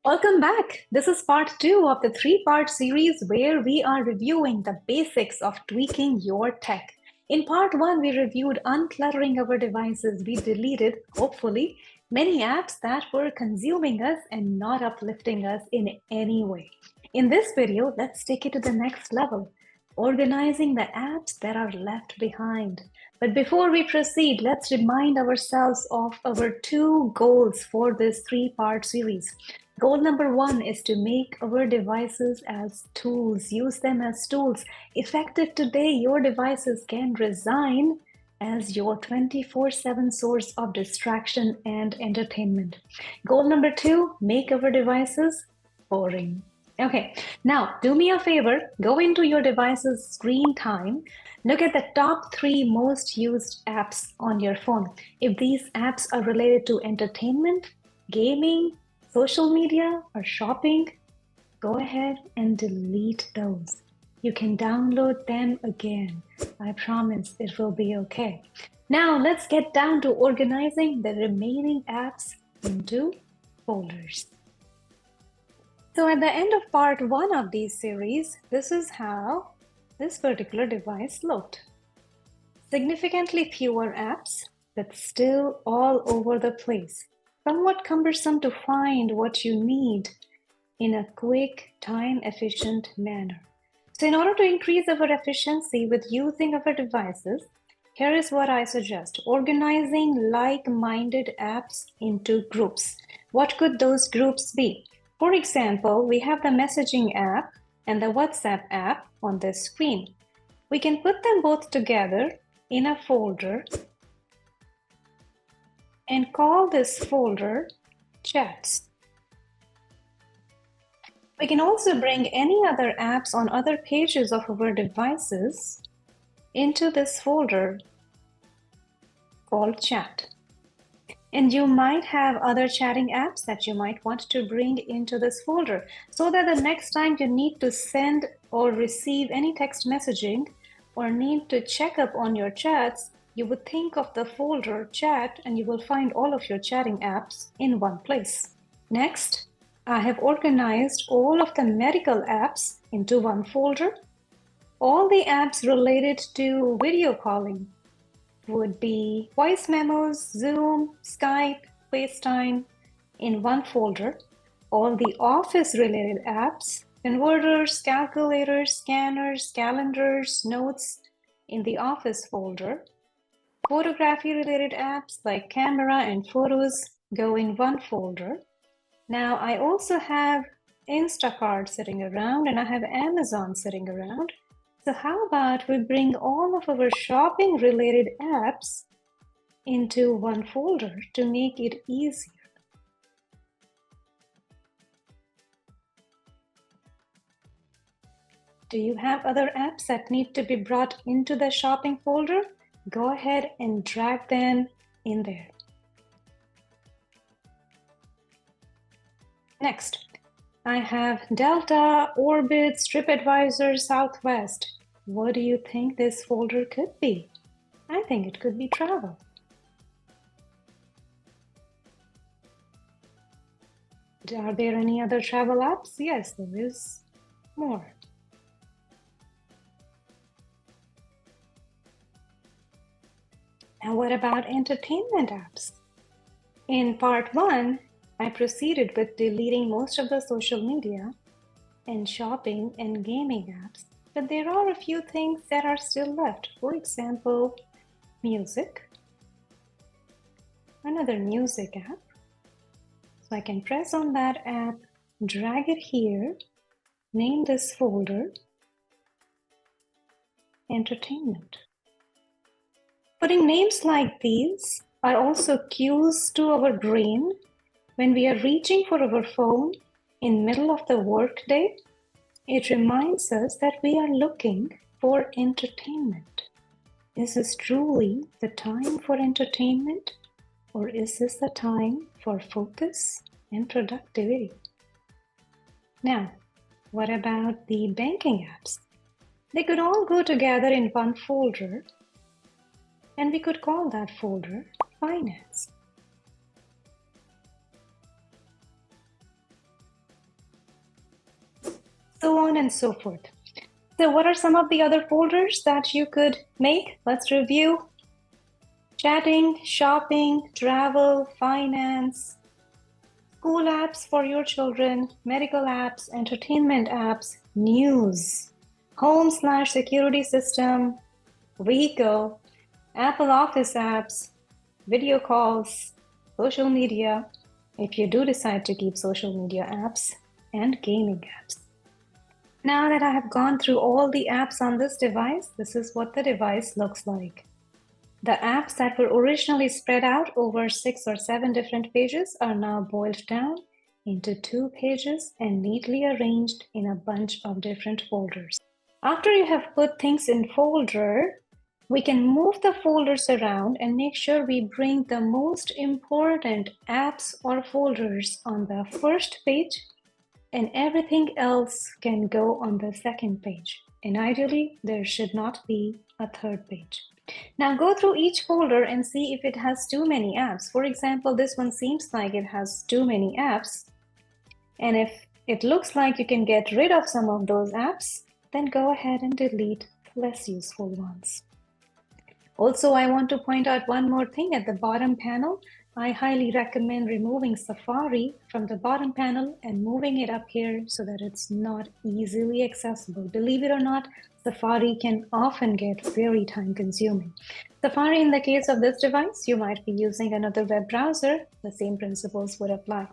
Welcome back. This is part two of the three-part series where we are reviewing the basics of tweaking your tech. In part one, we reviewed uncluttering our devices. We deleted, hopefully, many apps that were consuming us and not uplifting us in any way. In this video, let's take it to the next level, organizing the apps that are left behind. But before we proceed, let's remind ourselves of our two goals for this three-part series. Goal number one is to make our devices as tools, use them as tools. Effective today, your devices can resign as your 24/7 source of distraction and entertainment. Goal number two, make our devices boring. Okay, now do me a favor, go into your device's screen time, look at the top three most used apps on your phone. If these apps are related to entertainment, gaming, social media, or shopping, go ahead and delete those. You can download them again. I promise it will be okay. Now let's get down to organizing the remaining apps into folders. So at the end of part one of this series, this is how this particular device looked. Significantly fewer apps, but still all over the place. Somewhat cumbersome to find what you need in a quick, time-efficient manner. So in order to increase our efficiency with using our devices, here is what I suggest. Organizing like-minded apps into groups. What could those groups be? For example, we have the messaging app and the WhatsApp app on this screen. We can put them both together in a folder and call this folder Chats. We can also bring any other apps on other pages of our devices into this folder called Chat. And you might have other chatting apps that you might want to bring into this folder so that the next time you need to send or receive any text messaging or need to check up on your chats, you would think of the folder Chat and you will find all of your chatting apps in one place. Next, I have organized all of the medical apps into one folder. All the apps related to video calling would be voice memos, Zoom, Skype, FaceTime in one folder. All the office-related apps, converters, calculators, scanners, calendars, notes in the office folder. Photography-related apps like camera and photos go in one folder. Now I also have Instacart sitting around and I have Amazon sitting around. So how about we bring all of our shopping related apps into one folder to make it easier. Do you have other apps that need to be brought into the shopping folder? Go ahead and drag them in there. Next, I have Delta, Orbit, TripAdvisor, Southwest. What do you think this folder could be? I think it could be travel. Are there any other travel apps? Yes, there is more. Now what about entertainment apps? In part one, I proceeded with deleting most of the social media and shopping and gaming apps, but there are a few things that are still left. For example, music, another music app. So I can press on that app, drag it here, name this folder, entertainment. Putting names like these are also cues to our brain when we are reaching for our phone in middle of the workday. It reminds us that we are looking for entertainment. Is this truly the time for entertainment, or is this the time for focus and productivity? Now, what about the banking apps? They could all go together in one folder, and we could call that folder Finance. so on and so forth. So what are some of the other folders that you could make? Let's review. Chatting, shopping, travel, finance, school apps for your children, medical apps, entertainment apps, news, home/security system, vehicle, Apple Office apps, video calls, social media, if you do decide to keep social media apps, and gaming apps. Now that I have gone through all the apps on this device, this is what the device looks like. The apps that were originally spread out over 6 or 7 different pages are now boiled down into 2 pages and neatly arranged in a bunch of different folders. After you have put things in folder, we can move the folders around and make sure we bring the most important apps or folders on the first page, and everything else can go on the second page. And ideally, there should not be a third page. Now go through each folder and see if it has too many apps. For example, this one seems like it has too many apps. And if it looks like you can get rid of some of those apps, then go ahead and delete less useful ones. Also, I want to point out one more thing at the bottom panel. I highly recommend removing Safari from the bottom panel and moving it up here so that it's not easily accessible. Believe it or not, Safari can often get very time consuming. Safari, in the case of this device, you might be using another web browser. The same principles would apply.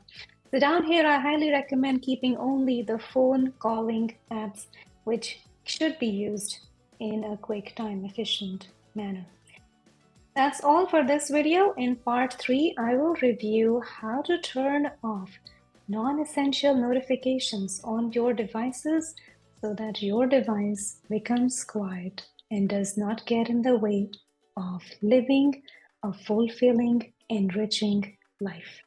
So down here, I highly recommend keeping only the phone calling apps, which should be used in a quick, time efficient manner. That's all for this video. In part 3, I will review how to turn off non-essential notifications on your devices so that your device becomes quiet and does not get in the way of living a fulfilling, enriching life.